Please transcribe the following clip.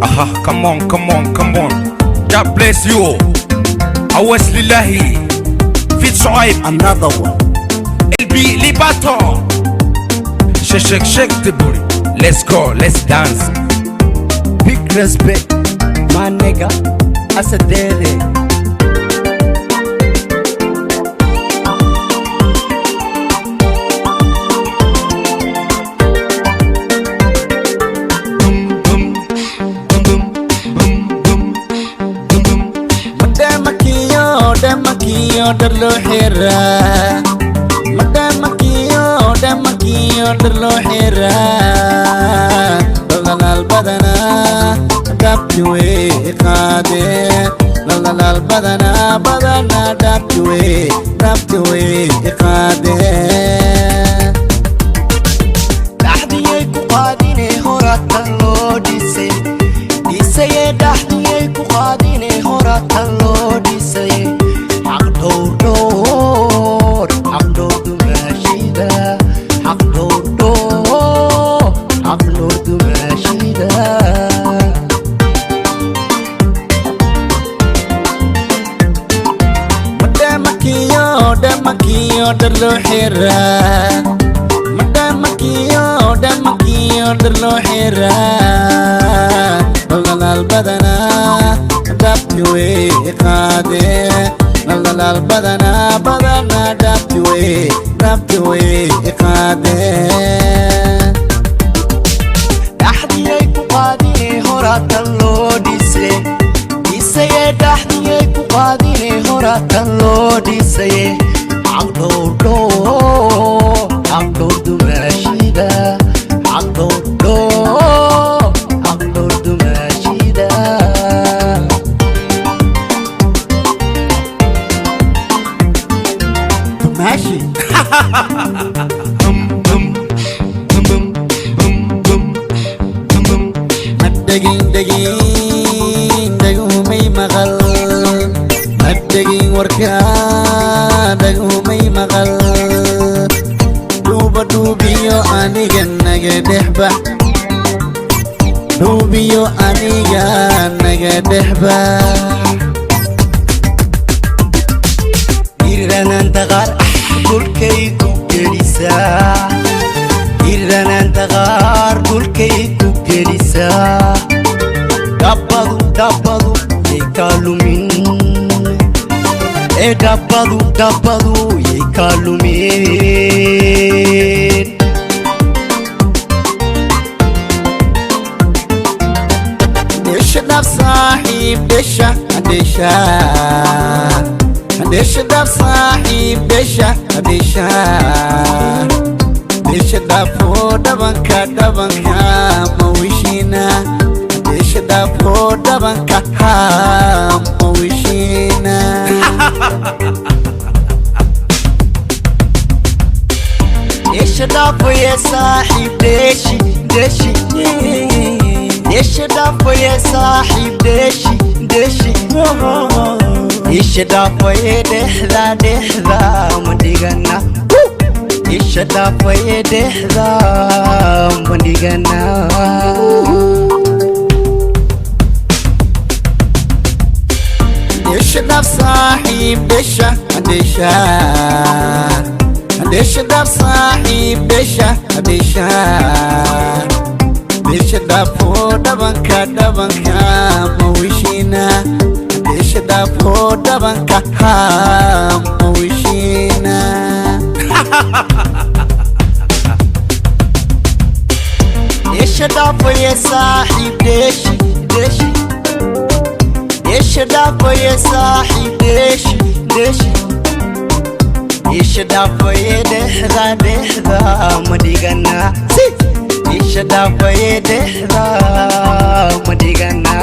Aha, come on, come on, come on. God bless you. Aweys lillahi. Fit Shuaib. Another one. Elbi Libato. Shake the booty. Let's go, let's dance. Big respect, my nigga. Asadere. Damakiyo darlo hira Damakiyo darlo hira Lalal badana dabjuwe iqade Lalal badana dabjuwe iqade Dahdiyay ku qaadine horatan loo dhisay Dhisaye dahdiyay ku qaadine horatan loo dhisay Damakiyo darlo hira Damakiyo darlo hira Lalal badana dabjuwe iqade Lalal badana dabjuwe iqade Dahdiyay ku qaadine horatan loo dhisay Dhisaye dahdiyay ku qaadine horatan loo dhisaye Aqdor dumashida Aqdor dumashida Dumashi Dagumay magal Daging warka Dagumay magal Dubiyo anigan nagadehba Dubiyo anigan nagadehba Iranan tagar dulkay ku gelisa Iranan tagar dulkay ku gelisa Dabadu yekalumin Dabadu yekalumin Desha daf sahib desha daf sahib desha dafo dabanka mawishina Desha dafo dabanka mawishina Desha dafo ya sahib deshi Desha dafo ya sahib deshi Desha dafo ya dehda mandigana Desha dafo ya dehda mandigana Desha daf sahib desha daf sahib desha dafo dabanka mawishina Desha dafo dabanka mawishina Desha dafo ya sahib deshi Desha dafo ya sahib deshi Desha dafo ya dehda madigana Desha dafo ya dehda madigana